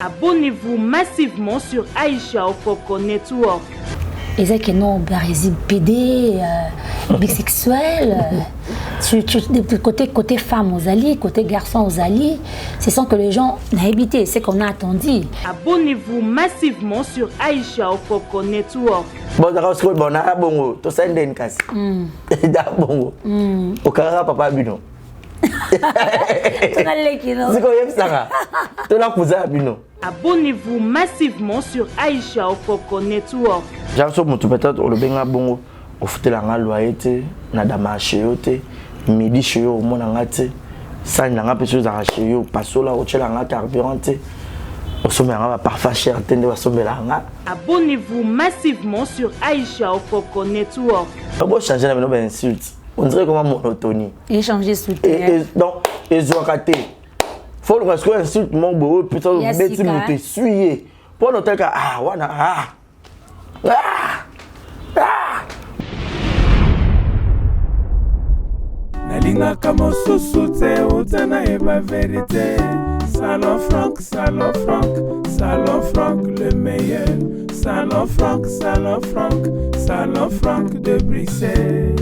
Abonnez-vous massivement sur Aïcha Okoko Network. Et c'est que non, Barési PD, bisexuel, côté femme aux alliés, côté garçon aux alliés, ce sont que les gens n'ont habité, c'est qu'on a attendu. Abonnez-vous massivement sur Aïcha Okoko Network. Bon, d'accord, c'est bon, on a bon, tout ça est une casse. Bon, au carré, papa Bino. C'est quoi, ça? Tu l'as posé à Bino. Abonnez-vous massivement sur Aïcha Okoko Network. J'ai reçu peut-être au Benga Bongo, au foutu la loyauté, Nadama Cheyote, Midi Cheyo, mon angate, ça n'a pas pu se arracher, passo la route, la carburante, au sommet, on va parfois cher, tendre à sommet là. Abonnez-vous massivement sur Aïcha Okoko Network. On va changer la même insulte. On dirait comme monotonie. Échanger sous donc, ils ont raté. Faut le rescouer insulte mon beau, putain, bêtise nous te suyer. Pour notre cas, ah, wana, Nalinga kamo susute utana eba vérité. Salon Franck, Salon Franck, Salon Franck le meilleur. Salon Franck, Salon Franck, Salon Franck de Bruxelles.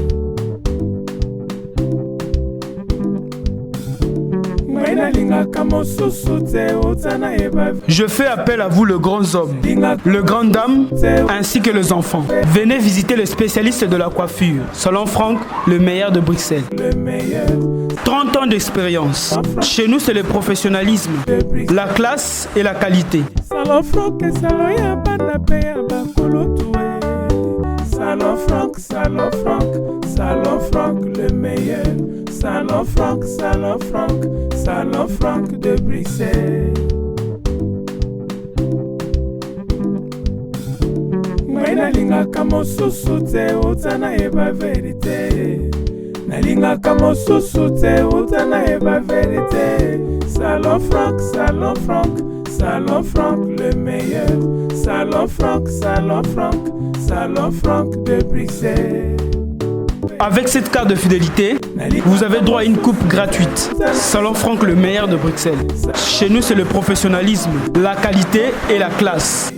Je fais appel à vous, le grand homme, le grand dame, ainsi que les enfants. Venez visiter les spécialistes de la coiffure. Salon Franck, le meilleur de Bruxelles. 30 ans d'expérience. Chez nous, c'est le professionnalisme, la classe et la qualité. Salon Franck, Salon Franck, Salon Franck, Salon Franck le meilleur. Salon Franck, Salon Franck, Salon Franck de Bruxelles. Nalinga kamo susute utana eba vérité. Nalinga kamo susute utana eba vérité. Salon Franck, Salon Franck, Salon Franck le meilleur. Salon Franck, Salon Franck, Salon Franck de Bruxelles. Avec cette carte de fidélité, vous avez droit à une coupe gratuite. Salon Franck, le meilleur de Bruxelles. Chez nous, c'est le professionnalisme, la qualité et la classe.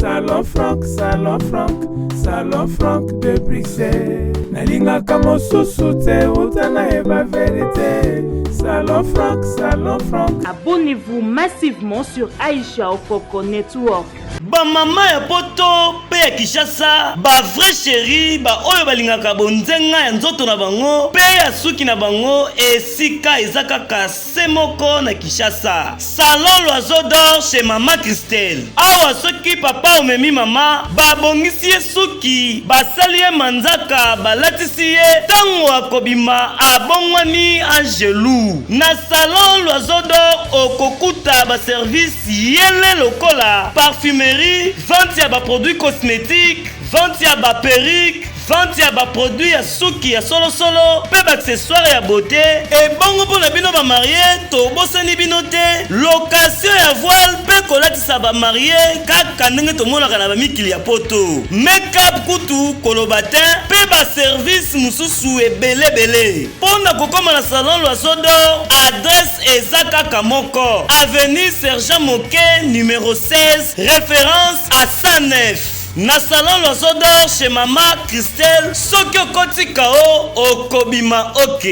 Salon Franck, Salon Franck, Salon Franck de Bruxelles. Nalinga kamo susute utana eba vérité. Salon Franck, Salon Franck. Abonnez-vous massivement sur Aïcha Okoko Network. Ba mama ya poto pe ya Kishasa, ba vrai chéri, ba oyo balingaka bonzenga ya nzoto na bango, pe ya suki na bango, esika ezaka kase moko na Kishasa. Salon L'Oiseau d'Or chez Mama Christelle. Awa soki papa omemi mama, ba bongisi ye suki, ba sali ye manzaka, ba latisi ye, tango akobima abongwani angelou. Na Salon L'Oiseau d'Or okokuta ba service yele lokola, parfumerie, vente ya ba produits cosmétiques, vente ya ba perruque, vente ya ba produits ya suki ya solo solo, pe ba accessoires ya beauté, et bongo pour la bino ba marié, to bosani bino te, location ya voile, pe kolatisa ba marié, kaka ndenge to mona kana ba mikili ya poto, make-up kutu kolobatin, pe ba service mususu ebele bele. Pona kokoma na Salon L'Oiseau d'Or, adresse ezaka kamoko, avenue Sergent Moquet numéro 16, référence à 109. Na Salon L'Oiseau d'Or chez Mama Christelle, soki okoti kao okobima ok.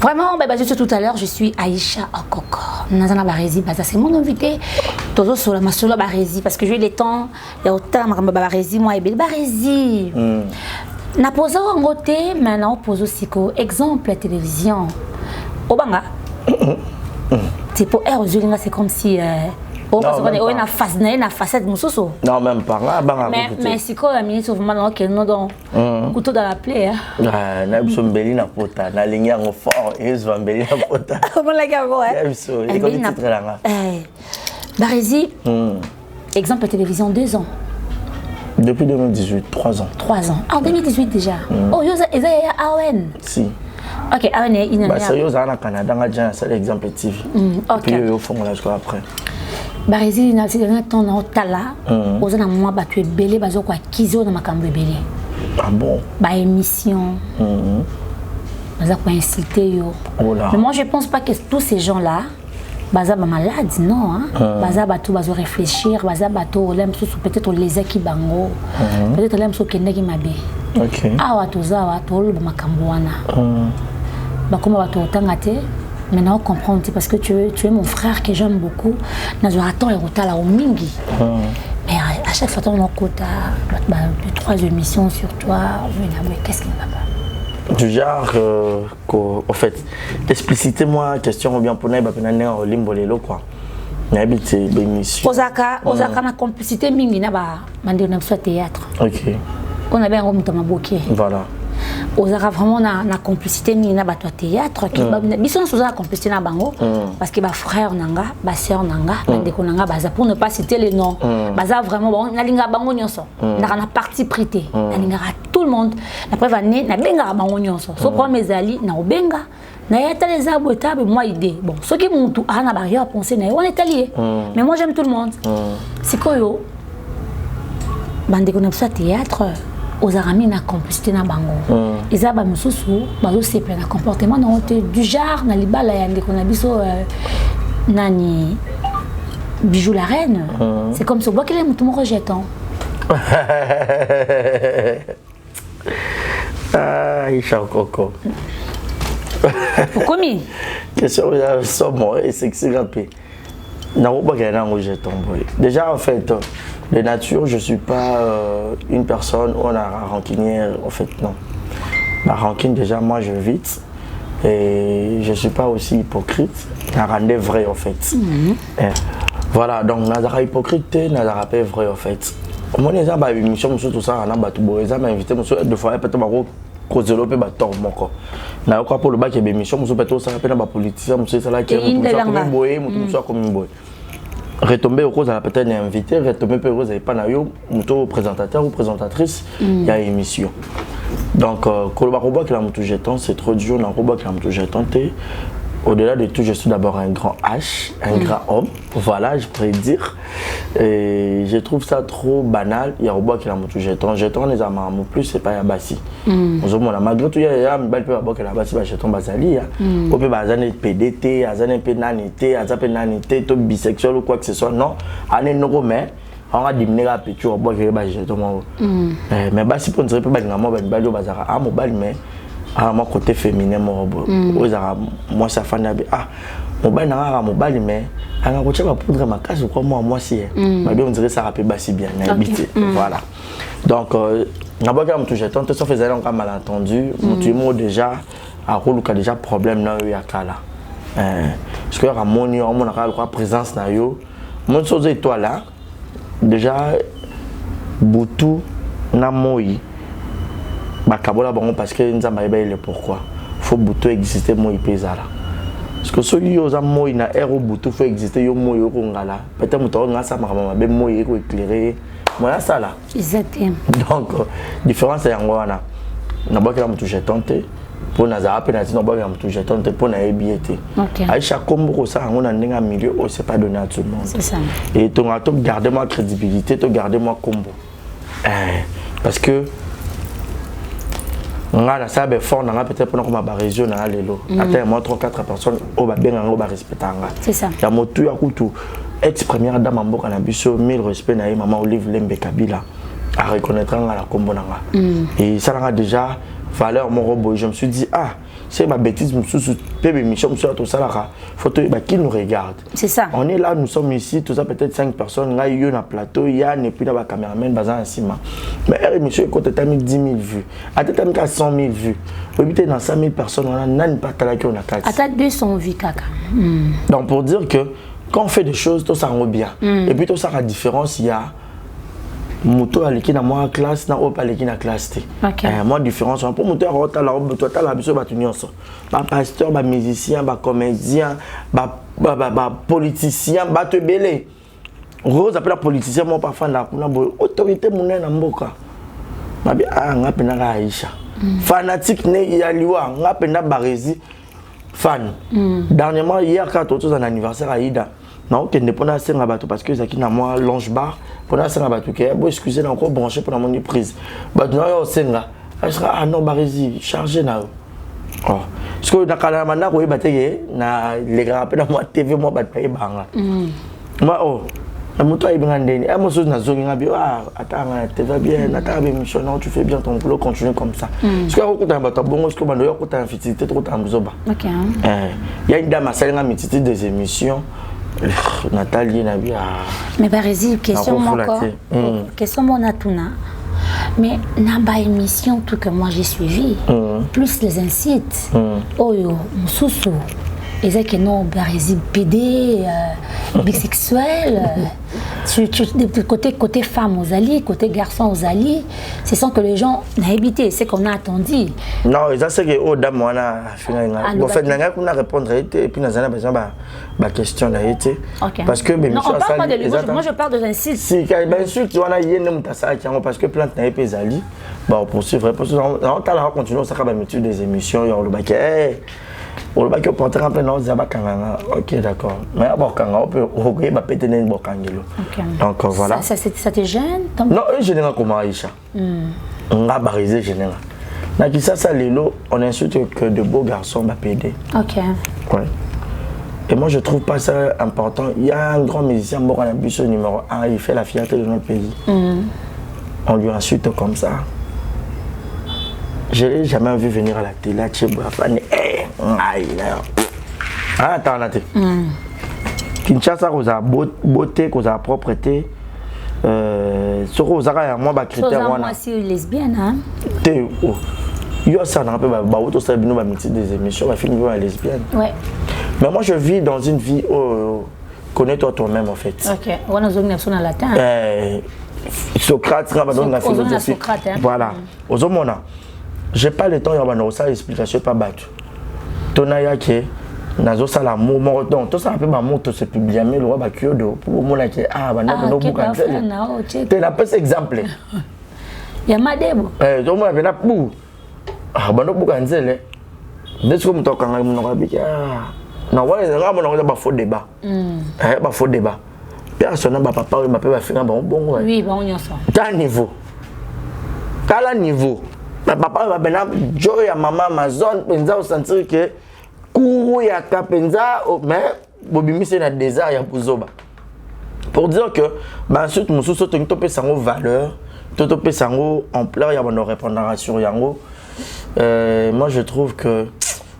Vraiment, je suis tout à l'heure, je suis Aïcha Okoko. Nazana Barési, c'est mon invité. Toujours sur la masolo Barési, parce que j'ai le temps, il y a autant de Barési, moi et Barési. Na posé en côté, maintenant on pose aussi exemple la télévision. Obanga. C'est pour R, c'est comme si on a une facette mususu. Non, même pas. Mais c'est quoi la ministre vraiment qui nous donne couteau dans la plaie. Ah, na biso mbeli na pota, na lingi yango fort, ezo mbeli na pota. Comment la garo hein? Ya biso, il comme titre là. Barési. Exemple télévision 2 ans. Depuis 2018, 3 ans. 3 ans. En 2018 déjà. Oh, il y a AON. Si. Ok, AON est bah, c'est au Canada, on a déjà un exemple TV. Ok. Puis au fond, là, jusqu'à après. Barési, c'est dans ton tala. Aux ans, moi, tu es belé, bazo quoi, kizo dans ma cambre belé. Ah bon? Bah émission. baza pour insulter yo. Mais moi je pense pas que tous ces gens-là baza ba malade non hein. Baza bato bazo réfléchir, baza bato l'aime peut-être les qui bango. Peut-être l'aime so kende ki mabe. OK. Ah wa toza wa tolo ba makambo wana. Ba comment bato tangate. Maintenant comprendre parce que tu es mon frère que j'aime beaucoup. Nazo attend et rotala au mingi. Mais à chaque fois on compte à 2-3 émissions sur toi, qu'est-ce qui ne va pas? Du genre en fait, explicitez-moi question bien pour naïba penane au limbolelo quoi. N'habite l'émission. Osaka na complicité mingi na ba mande na soit théâtre. OK. On a bien remis dans ma bouquet. Voilà. Osaka vraiment na complicité mingi na ba théâtre qui ba biso na complicité na bango parce que ba frère nanga, ba sœur nanga, ndeko nanga baza pour ne pas citer les noms. Baza vraiment bon na linga bango nyonso. Na parti prêté. Na linga tout le monde. La preuve année na benga bango nyonso. So pour mes ali na obenga na yata les abotable moi idée. Bon, ce qui monte ana ba rien penser na on est allié. Mais moi j'aime tout le monde. C'est quoi yo? Bande ko na théâtre aux aramis na complicité na bango. Ils aba mususu bazo seple na comportement na honte du genre na libala ya ndeko na biso nani Bijou la reine. C'est comme ça bois qu'il est tout mon rejetant. Ah, Aïcha Coco. Pourquoi mi? Question somme et sexy rapide. Na bois qu'il est un rejetant. Déjà en fait de nature, je ne suis pas une personne où on a rancunière, en fait, non. Ma rancune, déjà, moi, je vite. Et je ne suis pas aussi hypocrite. Je rendais vrai, en fait. Voilà, donc, Nazara hypocrite, Nazara pas vrai, en fait. Moi, les gens, une mission, tout ça, on a battu, les gens m'ont invité, deux fois, peut-être, cause de l'opé, tort, mon corps. Na quoi pour le bac, il y a une mission, peut-être, ça rappelle un politicien, c'est là qui est comme un boy, comme un boy. Retomber au cause à la peut-être invité, retomber au cause à pas nayo, muto présentateur ou présentatrice, il y a une émission. Donc, quand le robot qui l'a muto jetant, c'est trop dur, le robot qui l'a muto jetant. Au-delà de tout, je suis d'abord un grand H, un grand homme, voilà, je pourrais dire. Et je trouve ça trop banal. Il y a un robot qui l'a muto jetant. Jetant, les amants, plus, c'est pas Yabassi. Malgré tout, il y a un bel peu de Yabassi, jeton Bazali. On peut baser PDT, un peu nanité, un peu nanité, tout bisexuel ou quoi que ce soit. Non, on est mais on a diminué la peinture au robot qui est jeton. Mais si on ne serait pas bazar, bazar, ah, mobile, mais. Ah, mon côté féminin, moi, ça fait ah, mon bain n'a mobile, mais à la côté, va poudre ma case ou quoi, moi, si. On dirait ça rappelle pas si bien, voilà. Donc, n'a pas qu'à me toucher tant, ça faisait un malentendu, mon déjà, à rôle qui a déjà problème dans le yakala. Parce que à mon niveau, on a quoi présence na yo, mon chose est toi là, déjà, Boutou, na moi. Parce que nous avons le pourquoi. Il faut que exister moi là. Parce que ceux qui ont moi na héros Boutou faut exister yo moi yo ngala. Peut-être muto nga ça mama be moi yo éclairer. Moi ça là. Exactement. Donc différence est en wana. Na ba kala muto jetonté pour na za apena ti na ba kala muto jetonté pour na ebiété. Aïcha comme ko ça on a un milieu où c'est pas donné à tout le monde. C'est ça. Et ton atop garder ma crédibilité, to garder moi combo. Parce que on a ça fort on a peut-être pour ma région na lelo attends moi 3-4 personnes au ba benga au ba respecter c'est ça ya motu ya kutu ex première dame mboka na biso 1000 respect na maman Olive Lembe Kabila à reconnaître la combo nanga et ça a déjà valeur mon robot je me suis dit ah c'est ma bêtise sous bébé mission tout ça là photo bah qui nous regarde c'est ça on est là nous sommes ici tout ça peut-être 5 personnes là il y a un plateau il y a et puis là ba caméraman bazan ciment mais monsieur quand tu as mis 10 000 vues à tu as mis 100 000 vues oui tu dans 5 000 personnes on a nan pas là qui on a 4 à ta 200 vues kaka donc pour dire que quand on fait des choses tout ça rend bien et puis tout ça la différence il y a moto aliki na moi classe na opa aliki na classe té moi différence pour moto rota la toi ta la biso ba nyonso ba pasteur ba musicien ba comédien ba politicien ba te belé rose appelle politicien moi parfois na kuna autorité monene na mboka ba bi nga pena ka Aïcha fanatique ne ya liwa nga pena Barési fan dernièrement hier quand on un anniversaire à Ida non que ne pas na senga bato parce que zaki na moi longe bar pour na senga bato que bon excusez na encore branché pour la mon prise bato na yo senga ah non Barési chargé na Oh, parce que dans la mandat où il battait, na les rappels dans moi TV moi bat pas banga. Moi oh, la moto est bien ndeni. Ah moi chose na zongi ngabi ah attends tu vas bien, na ta mission non tu fais bien ton boulot, continue comme ça. Parce que quand tu as battu bon, parce que bando yo tu as infidélité trop tamzoba. OK. Il y a une dame à salinga mititi des émissions. Nathalie Nabia. Mais par exemple, question mon encore. Question mon atuna. Mais dans la émission tout que moi j'ai suivi, plus les incites, Oyo, Moussoussou, ils que non, Barési PD, bisexuel, côté femme aux alliés, côté garçon aux alliés, ce sont que les gens n'ont habité, c'est qu'on a attendu. Non, ça c'est que oh dame on a en fait on a répondre et puis nous avons besoin ma question là été parce que non on parle pas de lui, moi je parle de l'insulte. Si ben sûr tu vas y aller parce que plante n'a pas ali bah on poursuit vrai parce que on t'a là continuer ça va mettre des émissions il y a le bac on le bac porter en plein non zabakanga. OK d'accord mais bon quand on peut recueillir ba péter une bokangelo. Donc voilà ça te gêne non je n'ai pas comme Aïcha on va bariser je n'ai pas na ça lelo on insulte que de beaux garçons va péder. OK ouais. Et moi je trouve pas ça important. Il y a un grand musicien Morana Busso numéro 1, il fait la fierté de notre pays. On lui insulte comme ça. Je l'ai jamais vu venir à la télé, attends, là, Kinshasa, vous avez beauté, vous avez propreté. Sur vous avez moi ba critère moi aussi lesbienne hein. Yo ça n'a pas ba auto ça bino ba des émissions ba film lesbienne. Ouais. Mais moi je vis dans une vie connais-toi toi-même en fait. OK. On a zone en latin. Socrate va donner la philosophie. Voilà. Ozomona. J'ai pas le temps y avoir ça explication pas battu. Tonaya que nazo sala momo donc tout ça un peu ma moto se publier mais le roi ba kyodo pour mona que ah ba na no bukanzele. Tu n'as pas exemple. Ya madebo. Donc moi na pou. Ah ba no bukanzele. Ndetse ko mutoka ngai muno kabiki ah. Na wale nga mona ba faux débat. Ba faux débat. Personne ba papa ou ma papa finga ba bongo. Oui, ba onyoso. Ta niveau. Kala niveau. Ma papa va bena joy ya maman ma zone penza au sentir que courou ya kapenza mais bobimisi na désert ya buzoba. Pour dire que bah ensuite mususu to topé sango valeur, to topé sango ampleur ya bono répondre sur yango. Moi je trouve que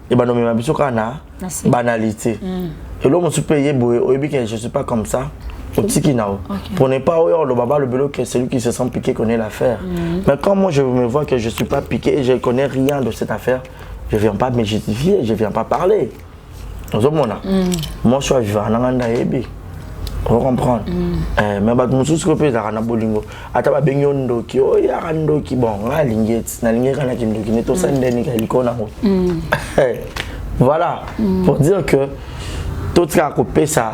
et bah non mais ma biso kana banalité. Et l'homme se paye boy oyebi que je suis pas comme ça. Pour ne pas le baba le belot que celui qui se sent piqué connaît l'affaire. Mais quand moi je me vois que je ne suis pas piqué et je ne connais rien de cette affaire, je ne viens pas me justifier, je ne viens pas parler. Moi je suis vivant en Anganda Ebi. Vous comprenez? Mais je suis sûr que je suis en Bolingo. Je suis en Doki, bon, voilà, pour dire que tout ce qui a coupé ça.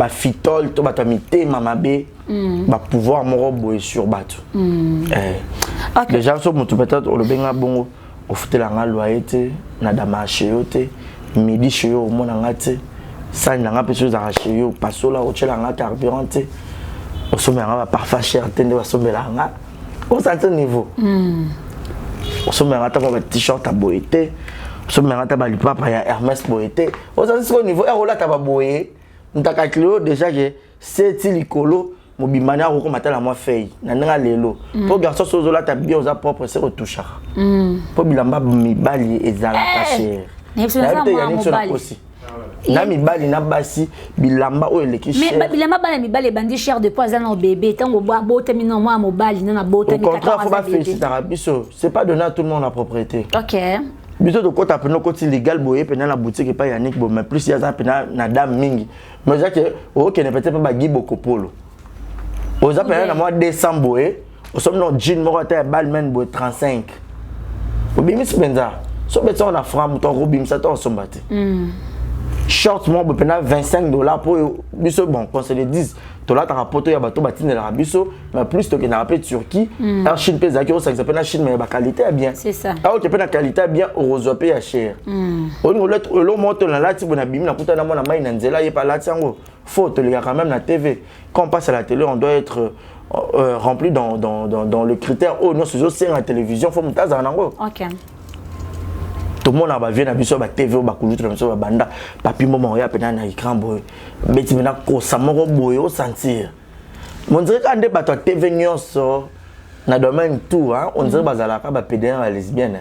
Fitol to batamité mamabe ba pouvoir morobo sur bato déjà so mutu peut-être o le benga bongo o futela nga loyauté na dama cheyote midi cheyo mona ngate ça nga peso za cheyo pasola o chela nga carburant o somé nga ba parfum cher tende ba somela nga au certain niveau o somé nga ta ba t-shirt à boité. Ce matin, tu as dit papa, il y a Hermès Boété. Au niveau, là, tu as boyé. Tu as dit déjà que c'est l'icolo. Mon bimania, on a la moi fait. Nana lelo. Pour garçon, ce là, tu as bien aux propres, c'est retouché. Pour bilamba, mi bali et zala caché. Nami bali na basi bilamba o eleki cher. Mais bilamba bala mi bali bandi cher de poison au bébé tant au bois beau terminant moi mo bali na beau terminant. Au contraire, faut pas féliciter Rabiso. C'est pas donner à tout le monde la propriété. OK. Biso de côté après nos côté légal boyer pendant la boutique et pas Yannick bon mais plus il y a ça pendant na dame mingi. Mais ça que OK ne peut-être pas Guy Bokopolo. Aux appels na moi 200 boyer, au somme non jean mo ta balmen boy 35. Obimis penza. So beto on a franc mouton robim ça to sombate. Short moi pendant $25 pour biso bon quand c'est les 10 $, t'as rapporté ya bateau batine la biso mais plus to que na rappel Turquie en Chine pesa qui ça s'appelle la Chine mais la qualité est bien. C'est ça. Ah OK, la qualité est bien au paye cher. On le monte là ti bon abimi na kuta na mona mai na nzela y pas là tiango. Faut te lire quand même la TV. Quand on passe à la télé, on doit être rempli dans le critère oh non c'est aussi la télévision faut monter à nango. OK. tout le monde a vu na biso ba TV ba kulutu na biso ba banda papi moment ya pena na écran boy beti mena ko samoro boy au sentir mon dirait quand des bato TV nyonso na domaine tout hein on dirait bazalaka ba pédéen ba lesbienne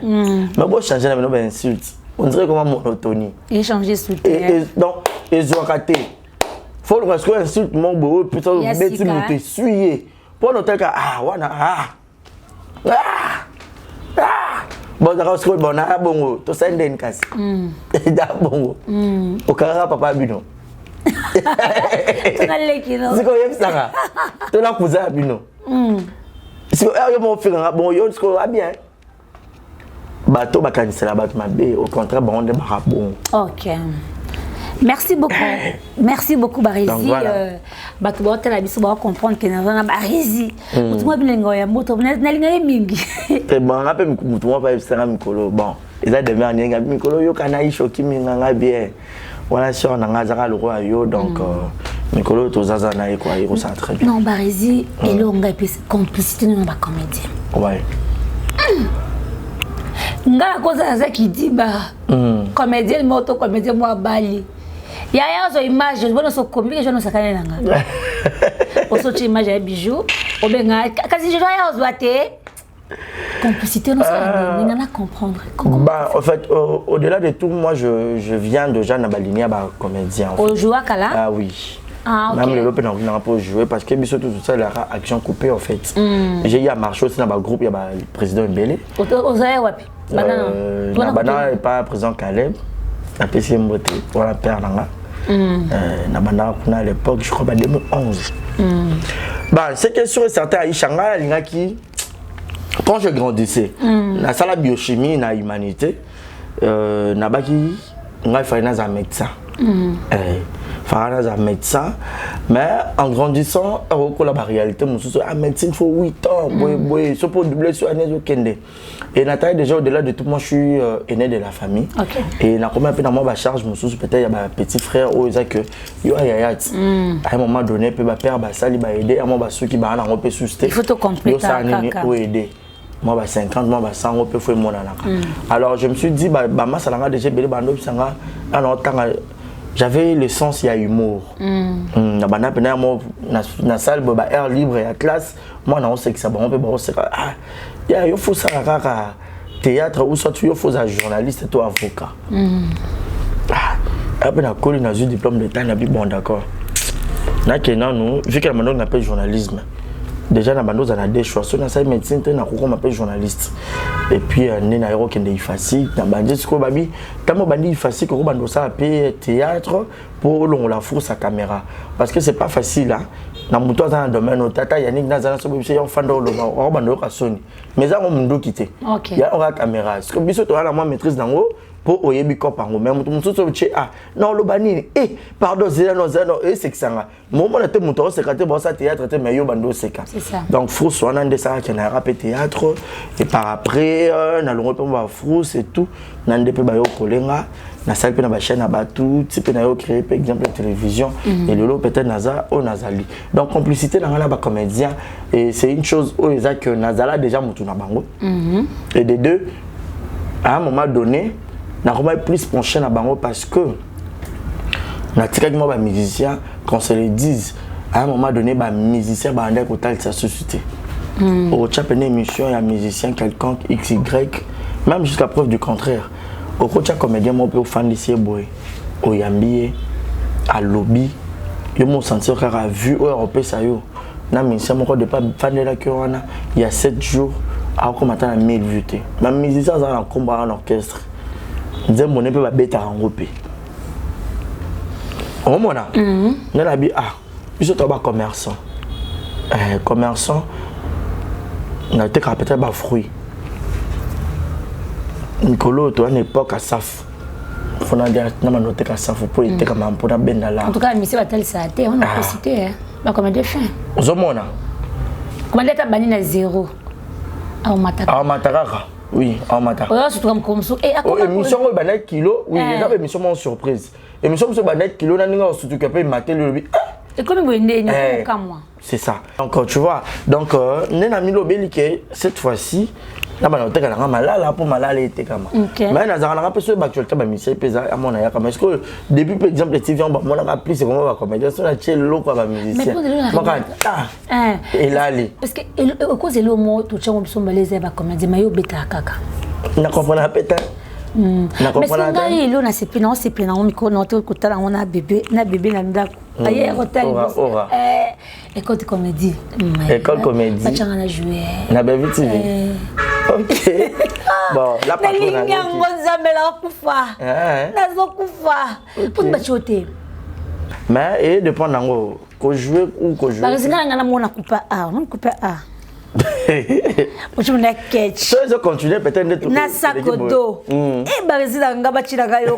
mais bon changer na ba insulte on dirait comment monotonie échanger sous donc ils ont raté faut le parce que insulte mon boy putain beti me te suyer pour noter que ah wana bon d'accord ce que bon na bongo to send en kasi da bongo o kara papa bino tu n'allais qui non siko yebsanga to la kuza bino siko yo mo fika bon yo siko a bien bato bakanisela bato mabe au contraire bon de ba bon. OK. Merci beaucoup Barizi. Bato bote la biso ba comprendre que na Barizi. Mutu mo bilengo ya moto na linga mingi. Te bon rappel mutu mo pa ebsanga mikolo. Bon, eza de dernier nga mikolo yo kana ishoki minga bien. Voilà sur na ngazaka le roi yo donc mikolo to zaza na e quoi, il ça très bien. Non Barizi et longa puis complicité na ba comédien. Ouais. Nga koza za ki di ba comédien moto comédien moi bali. Ya zo image je bona so comique je no sakane nanga. O so ti image ya bijou o benga kasi je ya zo ate complicité non ça ni na comprendre. Bah en fait au-delà de tout moi je viens de Jeanne Balinia ba comédien. Au jouer kala? Ah oui. Ah, okay. Même le lope n'a pas joué parce que biso tout ça la action coupée en fait. J'ai eu à marcher aussi dans le groupe il y a le président Mbele. Ozaye wapi? Banana n'est pas président Caleb. La PC Mbote pour la père là. Banana à l'époque je crois en 2011. Bah c'est que sûr et certain Aïcha Lingaki quand je grandissais la salle de biochimie na humanité na baki ngai fallait na médecin. Farana médecin mais en grandissant la réalité la médecine faut 8 ans boy so pour doubler sur année au kende et Nathalie déjà au-delà de tout moi je suis aîné de la famille et na comment dans moi charge peut-être il y a un petit frère ou que yo ya à un moment donné peut ba père ba sali ba aider à moi ba ceux qui ba na on peut souster il faut te compléter pour aider moi ba 50 moi ba 100 on peut faire mon alors je me suis dit bah ma salanga déjà belé bando sanga alors j'avais le sens il y a humour na bana pena mo na salle ba air libre et à classe moi na on sait que ça bon on peut bon c'est ah ya yo faut ça kaka théâtre ou soit tu faut un journaliste toi avocat ah après na collé na eu diplôme d'état na bi bon d'accord na kenan nous vu que la maintenant on appelle journalisme déjà na bando za na deux choix soit na sa médecine te na ko m'appelle journaliste et puis né na yoro kende facile na bandi siko babi tamo bandi facile ko bando ça payer théâtre pour long la force à caméra parce que c'est pas facile là na muto za na domaine au tata Yannick na za so biso yo fando lo ba bando ka soni mais ça on mundo quitter ya on caméra parce que biso to ala moi maîtrise dango pour oyebi ko pango même muto so che ah non lo bani pardon zeno et c'est que ça moment na te muto se kate bo ça théâtre te mais yo bando c'est ça donc faut soit nan de ça qui na rap théâtre et par après na longo pe ba frousse et tout nan de pe ba yo kolenga na salle pe na ba chaîne na ba tout type na yo créer par exemple télévision et lolo peut-être naza au nazali donc complicité dans la ba comédien et c'est une chose au eza que nazala déjà mutu na bango et des deux à un moment donné na comment plus penché na bango parce que na tika ki mo ba musicien qu'on se le dise à un moment donné ba musicien ba andé ko tal sa société au chapene émission il y a musicien quelconque XY même jusqu'à preuve du contraire au coach comédien mo peut fan lycée boy au yambié à lobby yo mo sentir kara vu au européen ça yo na musicien mo ko de pas fan de la corona il y a 7 jours à commenter à 1000 vues ma musicien ça en combat en orchestre nzembo ne peut pas bêta en groupe au mona na la bi ah biso to ba commerçant na te ka peut-être ba fruit Nicolo to à l'époque à Saf fona dia na manote ka Saf pour te ka mampona benda là en tout cas monsieur batal ça té on a cité ba comme des fins au mona comment l'état bani na 0 au mataka oui, en matin. Oh, c'est comme ça. Et à quoi émission au banet kilo, oui, il y a émission en surprise. Émission sur banet kilo, n'a pas surtout capé mater le. Et comme vous n'êtes pas moi. c'est ça. Donc tu vois, donc nena milo belike cette fois-ci là bana oteka na malala pour malala était kama. Mais na zara na pe so ba actualité ba mission pesa à mon aya kama. Est-ce que depuis par exemple TV on ba na plus c'est comment va comédien so na tchel loko ba musicien. Et là ali. Parce que cause le mot tout chango biso baleza ba comédien mayo beta kaka. Na comprendre peut-être. Mais c'est nga ilo na sepi na on sepi na on micro na to kotala on a bébé na ndako. Aye hotel. École de comédie. École comédie. Pas changa na jouer. Na Baby TV. OK. Bon, la patronne. Na linga ngonzambe la kufa. Na zo kufa. Pour bachote. Mais et dépend nango ko jouer ou ko jouer. Parce que nga na mona coupa A, on coupa A. Je me catch. Ça ils ont continué peut-être de tout. Na sakodo. Et barezi la nga bachira gayo.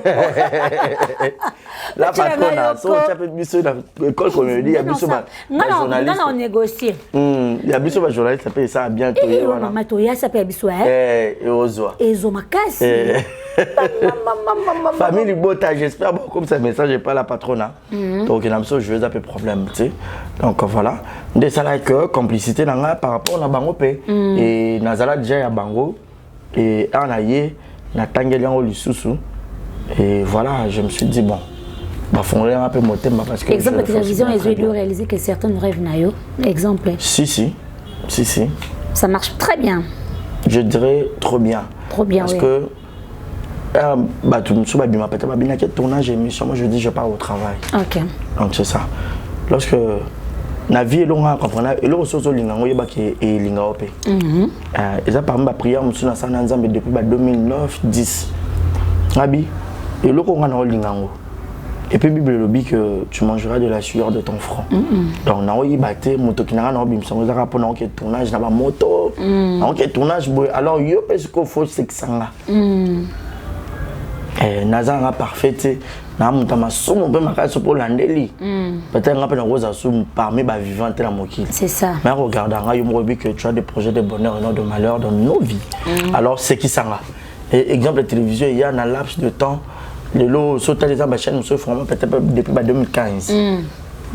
La patronne, so tu peux biso dans école comédie, il y a biso ba journaliste. Non, on négocie. Il y a biso ba journaliste, ça peut ça bientôt wana. Maman toya ça peut biso et ozo. Ezo makasi. Famille Bota, j'espère bon comme ça message est pas la patronne. Donc il y a biso je veux un peu problème, tu sais. Donc voilà, de ça là que complicité nanga par rapport na bango pe et nazala déjà ya bango et anaye na tangeli yango lisusu et voilà, je me suis dit bon bah fondre un peu mon thème parce que exemple télévision ils ont réalisé que certains rêves nayo exemple si ça marche très bien, je dirais trop bien parce oui. Que bah tout le monde m'a peut-être bien qu'il tournage émission moi je dis je pars au travail. OK, donc c'est ça lorsque na vie longa comprendre et le soso linga ngoyeba ke e linga opé eza parmi ba prière musuna sana nzambe depuis 2009 10 abi et le ko ngana linga ngo et puis bible le dit que tu mangeras de la sueur de ton front donc na oyeba te moto kinanga na obimisa ngo zaka pona ke tournage na ba moto na ke tournage boy alors yo parce que faut c'est que sanga nazanga parfait na mutama somo pe makasi pour landeli peut-être nga pe na rosa sum parmi ba vivants la mokili c'est ça mais regardanga yo mo que tu as des projets de bonheur et non de malheur dans nos vies alors c'est qui sanga et exemple de télévision il y a un laps de temps les lots sauter les chaîne se font peut-être depuis 2015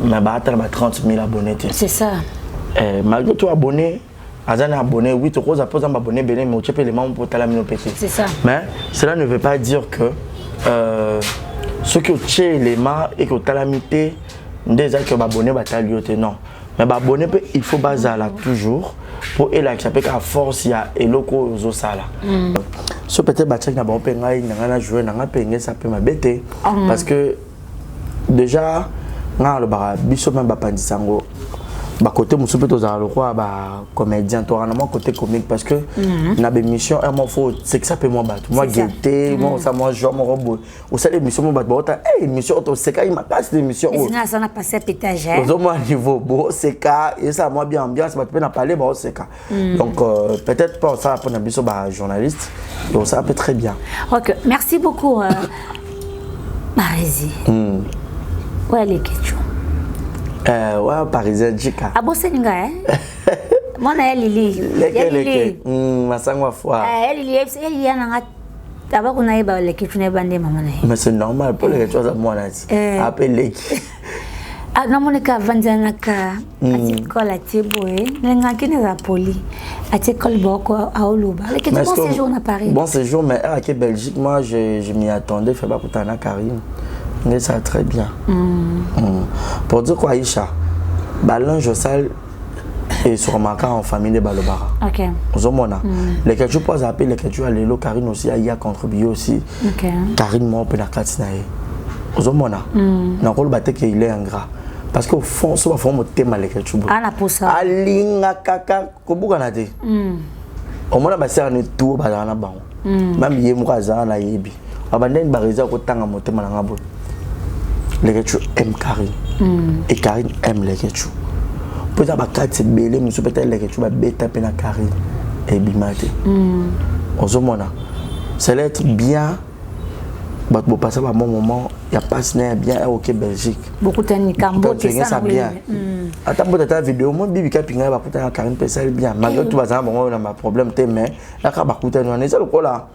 mais ba atteindre 30 000 abonnés c'est ça malgré tout abonné azana abonné oui tu rosa pose un abonné belé mais tu peux les membres pour ta mino pété c'est ça mais cela ne veut pas dire que ceux qui ont tué les mains et qui ont talamité déjà que abonné batalioté non mais abonné il faut baser là toujours pour élargir à force il y a eloko zo sala so peut-être bacheck na ba penga na jouer na penga ça peut m'abêter parce que déjà nga le bara biso même ba pandisango ba côté musu peut aux le roi ba comédien toi na moi côté comique parce que na be mission un moi faut c'est que ça peut moi battre moi guetter moi ça moi genre mon robot au ça l'émission moi battre émission auto c'est quand il m'a passé l'émission ça n'a passé pétage au moins niveau beau c'est cas et ça moi bien ambiance ba peut na parler ba c'est cas donc peut-être pas ça pour na biso ba journaliste donc ça peut très bien. OK, merci beaucoup Marézi. Ouais les questions. Ouais, parisien Jika. Ah bon, c'est nga Moi na Lili. Leke. Masangwa fois. Lili, elle y a nanga taba kuna iba leke tune bande mama na. Mais c'est normal pour les choses à moi là. Appelle leke. Ah non mon ka vanzana ka atikola tiboé, nga kine za poli. Atikol boko a Oluba. Leke bon séjour na Paris. Bon séjour mais à Belgique moi je m'y attendais fait pas kutana Karim. Mais ça très bien. Pour dire quoi Aïcha, Balange sale et sur ma carte en famille de Balobara. OK. Zomona. Les que tu peux appeler les que tu as les lots Karine aussi y a contribué aussi. OK. Karine moi peut la katinae. Zomona. Na rôle batte que il est ingrat. Parce qu'au fond soit forme thème les que tu veux. Ah la pour ça. Alinga kaka kobuka na te. Au moins ba ser ne tout ba na bango. Même yé mokaza na yebi. Abandene bariza ko tanga motema na ngabo. Les Ketchou aiment Karine et Karine aime les Ketchou. Peut-être que c'est belé, mais peut-être les Ketchou va bêta pena Karine et Bimate. Ozomona, ça va être bien. Bah pour passer à bon moment, il y a pas signé bien OK Belgique. Beaucoup de Nikambo qui ça bien. Attends pour ta vidéo, moi Bibi Kapinga va coûter Karine Pessel bien. Malgré tout bazar bon on a un problème mais là ka ba coûter on est ça le quoi là.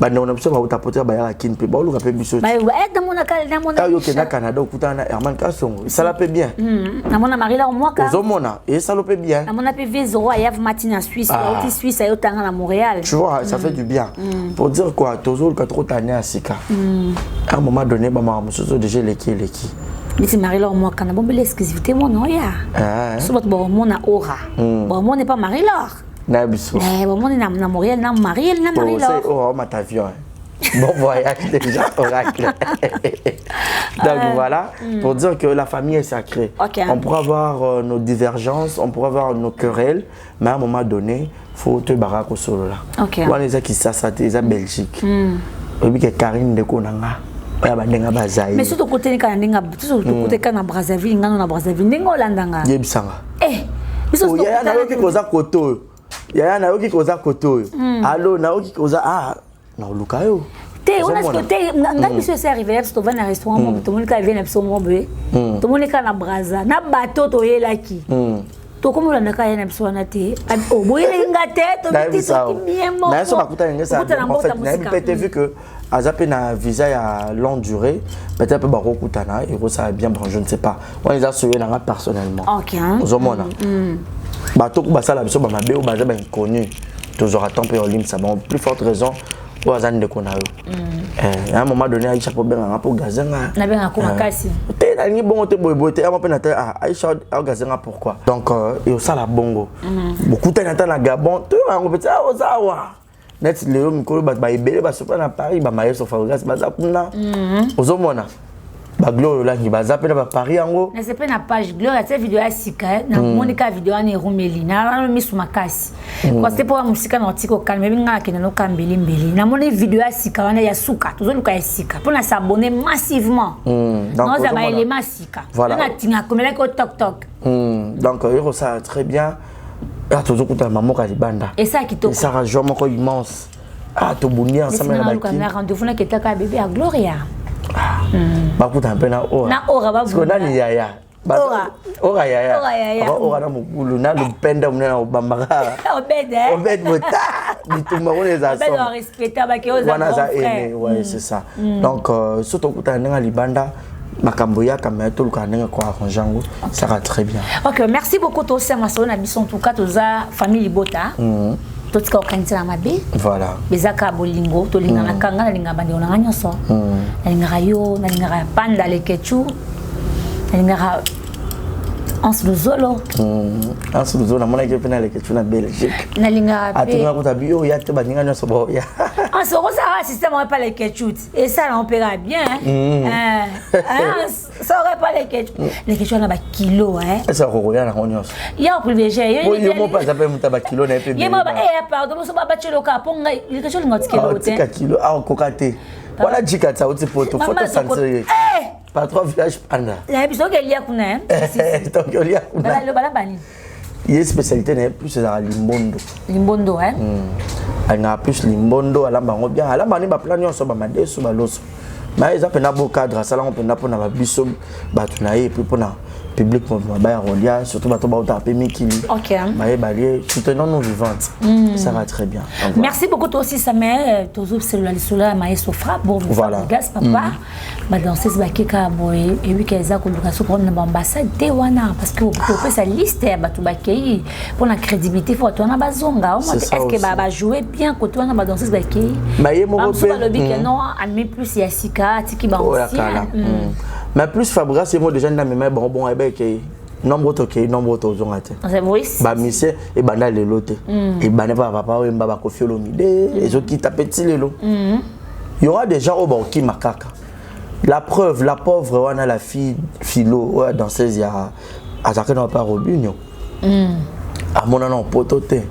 banda on a besoin de tapoter ba ya kin pe ba lu ka pe biso ba dans mon cas dans mon yo ke na Canada okutana Herman Kasongo ça la peut bien na mona Marie là au mois ka ozomona et ça le peut bien na mona PV 0 à Yav Matin en Suisse là au Suisse ayo tanga na Montréal tu vois ça fait du bien pour dire quoi toujours ka trop tania à sika à un moment donné ba ma musozo déjà leki Miti Marie là au mois ka na bombe l'exclusivité mon non ya so bot bon mon na aura bon mon n'est pas Marie là na biso bon mon na Montréal na Marie là oh ma avion bon voyage déjà oracle. Donc voilà, pour dire que la famille est sacrée. Okay. On pourra avoir nos divergences, on pourra avoir nos querelles, mais à un moment donné, il faut te barraquer au solo là. Ok. On les a qui s'assatent, les a Belgique. Et puis Karine de Konanga. Mais surtout côté Kananga, surtout côté Kana Brazzaville, Ngano Brazzaville, Ningo Landanga. Yebisanga. Eh, biso ya na yoki koza koto. Ya na yoki koza koto. Allo na yoki koza na lukayo. On a ce côté, quand c'est arrivé, parce que tu vas dans un restaurant, tout le monde qui vient à tout le monde qui na Brazza, na bateau to yela ki. To comme on a quand na biso na te. Oh boy ngate to biti to bien mo. Mais ça bakuta ngesa. En fait, na peut-être vu que azape na visa ya longue durée, peut-être ba kokutana et ça va bien bon, je ne sais pas. On les a suivi na personnellement. OK. Ozomona. Bateau ko basala biso ba mabe o baza ba inconnu. Toujours attend pour lim ça bon plus forte raison. Ou azan de konayo. À un moment donné, Aïcha peut bien pour gazenga. Na bien ko makasi. Te na ni bongo te boybote, ama pe na te Aïcha au gazenga pourquoi? Donc et ça la bongo. Beaucoup de temps na Gabon, tu on peut dire ozawa. Net Léo mikolo ba ibele ba sopa na Paris ba maye so fagas ba za kuna. Ozomona. Ba Gloire là qui ba za pe na Paris yango. Na sepe na page Gloire cette vidéo ya sika na monika vidéo na Rumeli na mi su makasi. Kwa c'est pour musika na tiko calme binga ke na kambeli mbeli. Na moni vidéo ya sika wana ya suka. Tozo luka ya sika. Pour na s'abonner massivement. Non ça ba élément sika. Na tinga komela ko tok tok. Donc ça très bien. Ah toujours kuta maman ka libanda. Et ça qui to. Ça rajoute moko immense. Ah to bunia ensemble na baki. Na rendez-vous na ketaka bébé à Gloria. Bakuta un peu na ora. Na ora ba. Parce que nani yaya. Ora yaya. Ora na mukulu na lupenda mna obambara. Obed mota. Bituma on les a. Obed on respecte ba ke oza. Wana za ene, ouais, c'est ça. Donc surtout kuta na libanda. Makamboya kamera tout le caneng quoi arrangeango ça va très bien. OK, merci beaucoup toi c'est ma sœur na biso en tout cas toza famille Libota. Tout ce qu'on connaît la mabe. Voilà. Bezaka bolingo to linga na kanga na linga bandi ona nyoso. Na linga yo na linga panda le kechu. Na linga Ans Luzolo. Ans Luzolo mona ke pena le kechu na Belgique. Na linga pe. Atunga ko tabio ya te baninga nyoso bo ya. En ce ça système on pas les ketchup et ça on paiera bien ça aurait pas les ketchup on a ba kilo ça roya na onyoso ya privilégié yo mo pas ça peut muta ba kilo na pe ya ba pardon so ba chelo ka ponga les ketchup ngoti kilo te kilo kokate wala jika ta uti photo santé pas trois villages panda la biso ke lia kuna donc yo lia kuna le bala bani il y a spécialité n'est plus dans limbondo. Limbondo Elle n'a plus limbondo, elle a bango bien, elle a mani ba plan nyonso ba madeso ba loso. Mais ils appellent na beau cadre, ça là on peut na pona ba biso ba tunaye puis pona public ba rolia surtout ba to ba taper mikili. OK. Ba balier soutenons nos vivantes. Ça va très bien. Merci beaucoup toi aussi Samuel, tozo cellulaire sola maestro fra bon voilà. Gas papa. Ba danseuse ba keka boy et oui qu'elles a colocation pour na ambassade de wana parce que pour sa liste ba to ba kei pour la crédibilité faut toi na bazonga est-ce que ba jouer bien côté wana ba danseuse ba kei. Ba yemo pe non admet plus Yasika tiki ba aussi. Mais plus Fabra c'est moi déjà na même bon et ben kei nombre toké nombre tozonga te. C'est vrai. Ba mise et banda le lote. Et bana papa ou mbaba Koffi Olomide les autres qui tapent lelo. Il y aura des gens au bord qui makaka. La preuve, la pauvre, on a la fille philo, danseuse, il y a attaqué dans le parobugno. À mon nom, pototé.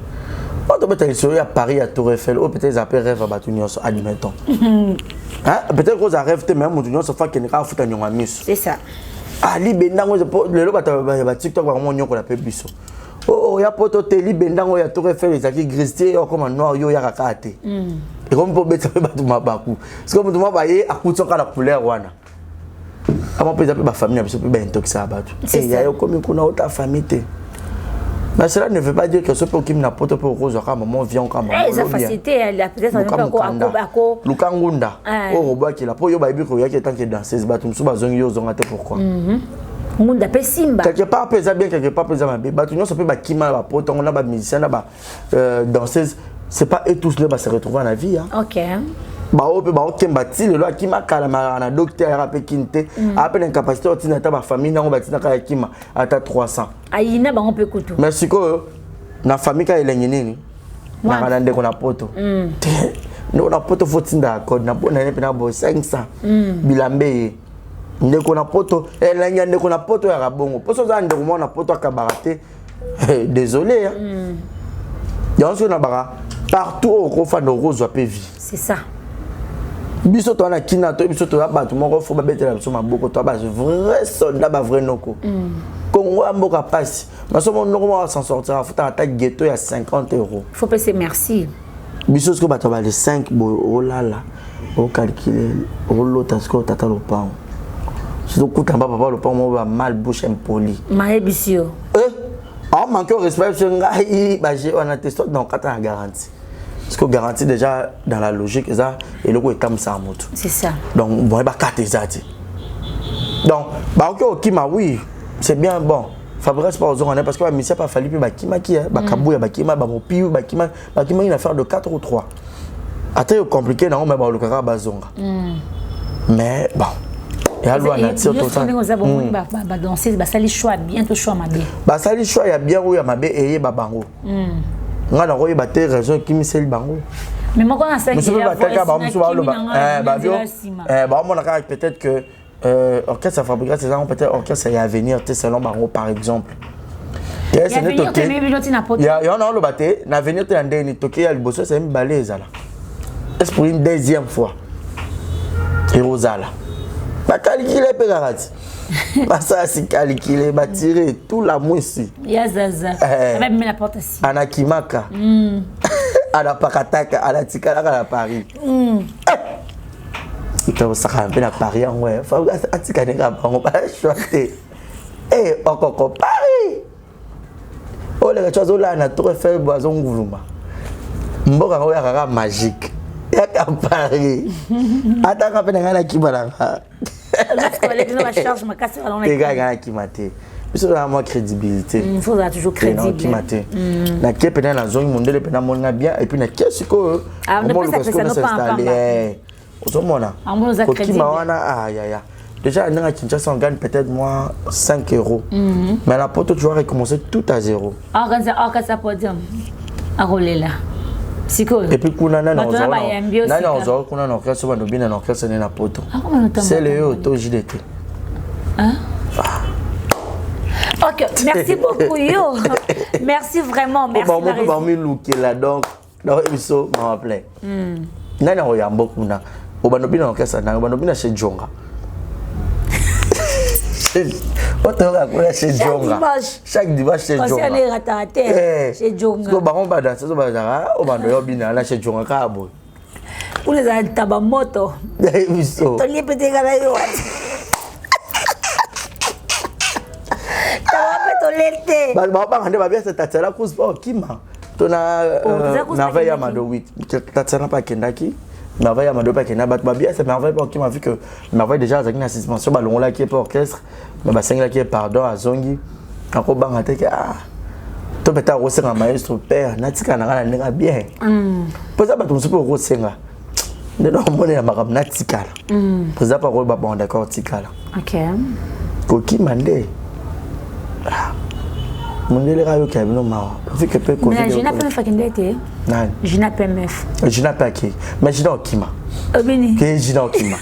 On peut être à Paris, à Tour Eiffel, ou peut-être à rêve à Batunion, admettons. Peut-être qu'on a rêvé, même à Batunion, sauf qu'il n'y a pas de foutre à miss. C'est ça. Ah, Libendango, le lot, il y a TikTok, on y a un peu bisso. Oh, il y a pototé, Libendango, il y a Tour Eiffel, il y a qui gristé, comme un noir, il y a rakate. Et comme pour mettre ça, parce que moi, à coup de la couleur, wana. Avant, peut-être ma famille, je peux bien intoxiquer à battre. Et il y a comme une autre famille. Mais cela ne veut pas dire que ce peut qui n'a pas de rose quand maman vient quand maman. Eh, sa facilité, elle a peut-être un peu à Lukangunda. Oh, Roba qui la po yo baby ko yaki tant que danseuse batum suba zongi yo zonga te pourquoi. Munda pe simba. Quelque part pesa bien, quelque part pesa mal. Batu non ça peut ba kima ba poto on a ba musicien ba danseuse, c'est pas eux tous là va se retrouver dans la vie hein. OK. Ba o pe ba o kemba ti le lo akima kala na docteur ya pe kinte appelle incapacité ordinateur ba famille na on ba tina ka kima ata 300. Aïna ba on peut kutu. Merci ko na famille ka elengi nini. Na kana ndeko na poto. No na poto fotinda code na bona ne pe na bo 500. Bilambe ndeko na poto elengi ndeko na poto ya rabongo. Poso za ndeko mo na poto akabarate. Désolé hein. Donc on a bara partout au kofa no rose pe vie. C'est ça. Biso to na kina to biso to ba tout moko fo ba betela biso maboko to ba vrai soldat ba vrai noko. Kongo amboka passe. Mais somo noko va s'en sortir faut ta ghetto ya 50 €. Faut passer merci. Biso ce que ba to ba les 5 oh là là. Au calculer au lot à ce que tata le pain. Si donc kuta papa le pain mo ba mal bouche impoli. Maébisio. Ah manque respect sur ngai ba j'ai on a testé donc kata garantie. Parce que garantie déjà dans la logique ça et le coup est comme ça moto. C'est ça. Donc bon ba carte ezati. Donc ba OK kima oui, c'est bien bon. Fabrice pas aux parce que mais c'est pas fallu ba kima qui ba kabouya ba kima ba mopi ba kima une affaire de 4 ou 3. Après compliqué non mais ba le kaka bazonga. Mais bon. Et alors on a tiré tout ça. Ba danser ba sali choix bien tout choix mabe. Ba sali choix ya bien ou ya mabe et ba bango. Nga na koyi baté raison qui miseli bango. Mais moi quand on sait que peut-être que orchestre ça fabrique c'est ça peut-être orchestre ça y a venir selon bango par exemple. Il y a on le baté na venir te ndeni toké ya liboso c'est une balé ezala. Est pour une deuxième fois. Et Rosala. Ba calculer pe garati. Ba ça c'est calculer ba tirer tout la moussi. Ya zaza. Même la porte ici. Anakimaka. Ana pakataka ana tikala à Paris. Ito saka pe na Paris en ouais. Fa atika ne ka bango ba choter. Eh okoko Paris. Oh les choses là na Tour Eiffel boison nguluma. Mboka ngo ya kaka magique. Ya ka Paris. Ataka pe na kibalanga. Les gars qui maté. Parce que moi crédibilité. Il faut toujours crédible. Qui maté. La qui pendant la zone mondiale pendant mon bien et puis na qu'est-ce que on ne peut pas s'installer. Ozomona. Qui mawana ya. Déjà dans Kinshasa on gagne peut-être moins 5 €. Mais la porte tu vas recommencer tout à zéro. Ça peut dire. À rouler là. Et puis kuna na ozo kuna na orchestre bando bina na orchestre na poto. C'est le auto JDT. Hein? OK, merci beaucoup yo. Merci vraiment, merci. Bon mi looké là donc émission m'a appelé. Nana oyambo kuna. Obando bina orchestre na obando bina chez Jonga. Chaque dimanche chez Jonga. Chez Jonga. So bango ba danser so ba zara o bando yo bina na chez Jonga ka bo. Pour les tabamoto. Émission. Toli peut-être gala yo. Tolete. Ba ngande ba bien cette tata cause pas kima. Tona na veille amado 8. Tata na pa kendaki. Merveille à Mado Pakena, bien c'est merveille qui m'a vu que merveille déjà avec une assistance, ballon là qui est pour orchestre, mais bassin là qui est pardon à Zongi, encore bangaté que to peut-être rosser un maestro père, natika na nga bien. Pour ça batum super rosser nga. Ne non monnaie à maram natika. Pour ça pas rôle ba bon d'accord tikala. OK. Koki mandé. Mon délire a eu qu'il y a une marre. Vu que peut mais je n'ai pas fait qu'il était. Non. Je n'ai pas meuf. Je n'ai pas qui. Mais je n'ai pas qui ma. Obini. Que je n'ai pas qui ma.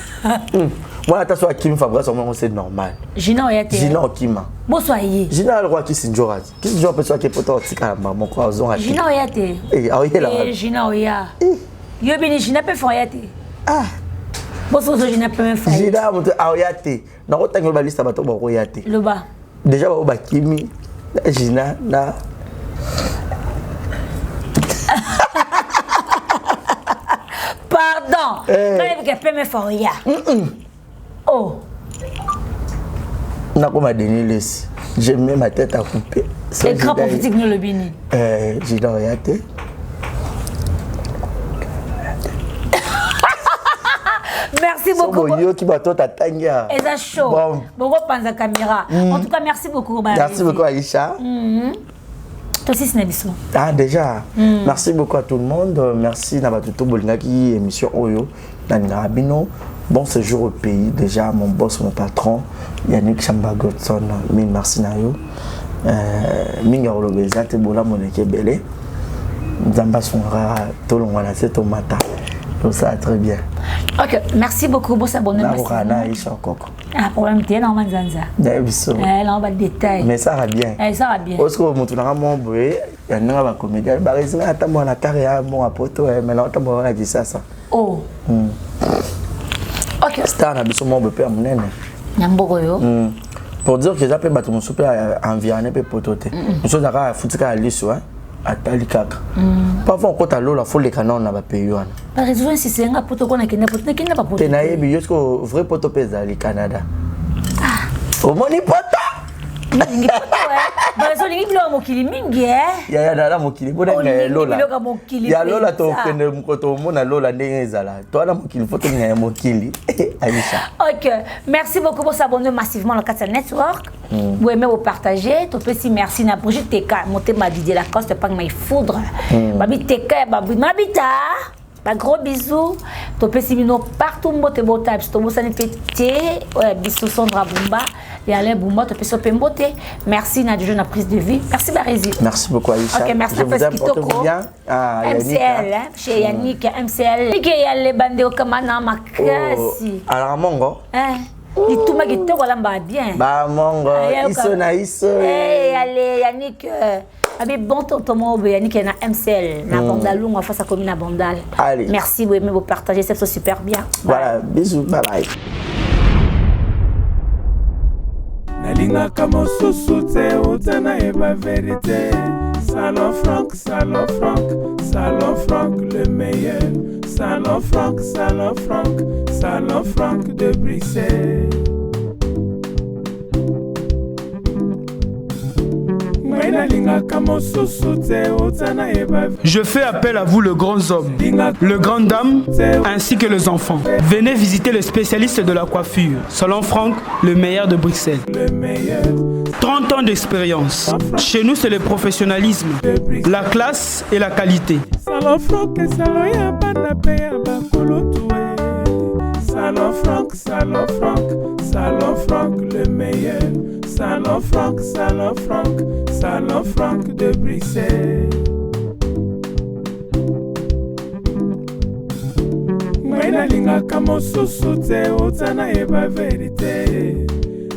Moi attention à qui me Fabrice au moins c'est normal. Je n'ai pas été. Je n'ai pas qui ma. Bonsoir y. Je n'ai pas le roi qui s'injora. Qui s'injora peut soit qui peut être tika mon quoi aux je n'ai pas été. Eh ah oui là. Je n'ai pas. Yo bini je n'ai pas fait été. Ah. Bonsoir je n'ai pas fait. Je n'ai pas monté ah yate. Na rotango ba liste bato ba ko yate. Le bas. Déjà ba kimi. Gina na pardon. Quand il peut me faire ya. Oh. n'a pas donné laisse. J'ai mis ma tête à couper. Écran prophétique nous le bini. J'ai regardé. Merci beaucoup. Qui va tout attendre. Et ça chaud. Bon, pense à caméra. En tout cas, merci beaucoup. Merci beaucoup Aïcha. Toi aussi, c'est Nabiso. Ah déjà. Merci beaucoup à tout le monde. Merci Nabatuto Bolingaki émission Oyo. Nana Abino. Bon séjour au pays. Déjà mon boss, mon patron, Yannick Chamba Godson. Mille merci Nayo. Minga Olobeza te bola moneke belé. Nzamba sonra tolongwana c'est tomata. Donc ça très bien. Ok, merci beaucoup pour s'abonner. Ah, problème t'es non manzanza. Non pas de détails. Mais ça va bien. Ça va bien. Parce que mon tournant mon boy, il y a un comédien, bah ils attendent moi la carrière mon apoto mais là on moi dit ça. Oh. Ok. Star na biso mon père mon nene. Nyamboko yo. Pour dire que j'ai appelé bateau mon super environné pe potote. Nous sommes à foutika à l'issue hein. Atali kaka. Parfois on compte à l'eau la foule les canons na ba pays wana. Par exemple si c'est un poto qu'on a kena pas poto. Te na yebi yo ko vrai poto pesa li Canada. Au moni poto. Mingi poto Bah so lingi bilo mokili mingi Ya dala mokili bona nga lola. Ya lola to kende mkoto mona lola ndenge ezala. To na mokili photo nga mokili. Aïcha. OK, merci beaucoup pour s'abonner massivement au Katsal Network. Vous aimez vous partager, to petit merci na projet TK, monter ma Didier Lacoste pas ma foudre. Babi TK babi mabita. Un gros bisou. To petit mino partout mbote bota, to bosani petit, bisou Sandra Bumba. Et Alain Boumba, tu peux se pemboter. Merci Nadia, na prise de vie. Merci Barézi. Merci beaucoup Aïcha. Ok, merci parce qu'il te bien. MCL, chez Yannick, MCL. Il y a les bandés au Kamana, ma classe. Alors Mongo. Il tout ma guitare, voilà, bien. Bah Mongo, iso na iso. Allez Yannick. Abi bon tonton Yannick est na MCL, na Bandalou, on face à commune à Bandal. Merci, vous aimez vous partager, c'est super bien. Voilà, bisous, bye bye. Nalinga kamo susute utana eba vérité. Salon Franck, Salon Franck, Salon Franck le meilleur. Salon Franck, Salon Franck, Salon Franck de Bruxelles. Je fais appel à vous, le grand homme, le grand dame, ainsi que les enfants. Venez visiter le spécialiste de la coiffure, Salon Franck, le meilleur de Bruxelles. 30 ans d'expérience. Chez nous, c'est le professionnalisme, la classe et la qualité. Salon Franck, Salon Franck, Salon Franck, Salon Franck le meilleur. Salon Franck, Salon Franck, Salon Franck de Bruxelles. Nalinga kamo susute utana eba vérité.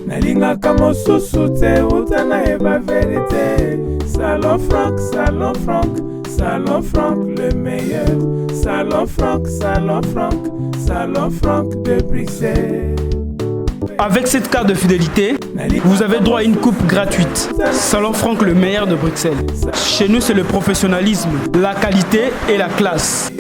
Nalinga kamo susute utana eba vérité. Salon Franck, Salon Franck, Salon Franck le meilleur. Salon Franck, Salon Franck, Salon Franck de Bruxelles. Avec cette carte de fidélité, vous avez droit à une coupe gratuite. Salon Franck, le meilleur de Bruxelles. Chez nous, c'est le professionnalisme, la qualité et la classe.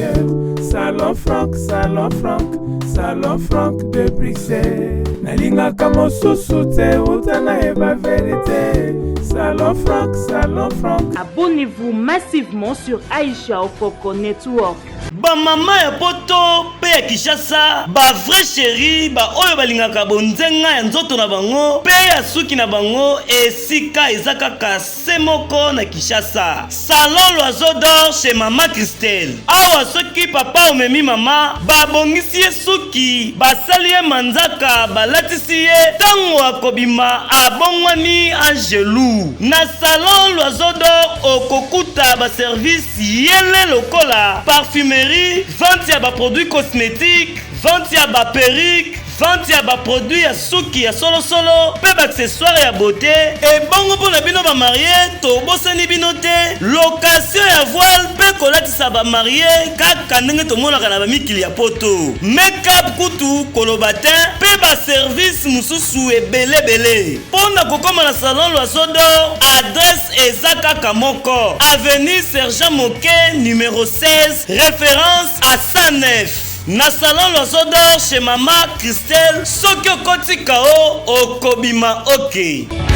Salon Franck, Salon Franck, Salon Franck de Bruxelles. Nalinga kamo susute utana eba vérité. Salon Franck, Salon Franck. Abonnez-vous massivement sur Aïcha Okoko Network. Ba mama ya poto pe ya Kishasa, ba vrai chéri, ba oyo balingaka bonzenga ya nzoto na bango, pe ya suki na bango, esika ezaka kase moko na Kishasa. Salon L'Oiseau d'Or chez Mama Christelle. Awa soki papa omemi mama, ba bongisi ye suki, ba sali ye manzaka, ba latisi ye tango akobima abongwani angelou. Na Salon L'Oiseau d'Or okokuta ba service yele lokola parfumerie, vente ya ba produits cosmétiques, vente ya ba perruque, vente ya ba produits ya suki ya solo solo, pe ba accessoires ya beauté, et bongo pona bino ba marié, to bosani bino te, location ya voile pe kolatisa ba marié, kaka ndenge to mona kana ba mikili ya poto. Make-up kutu kolobatin, pe ba service mususu ebele. Pona kokoma na Salon L'Oiseau d'Or, adresse ezaka kamoko, avenue Sergent Moquet numéro 16, référence à 109. na salon l'oiseau d'or chez Mama Christelle. Soki okoti kao okobima ok.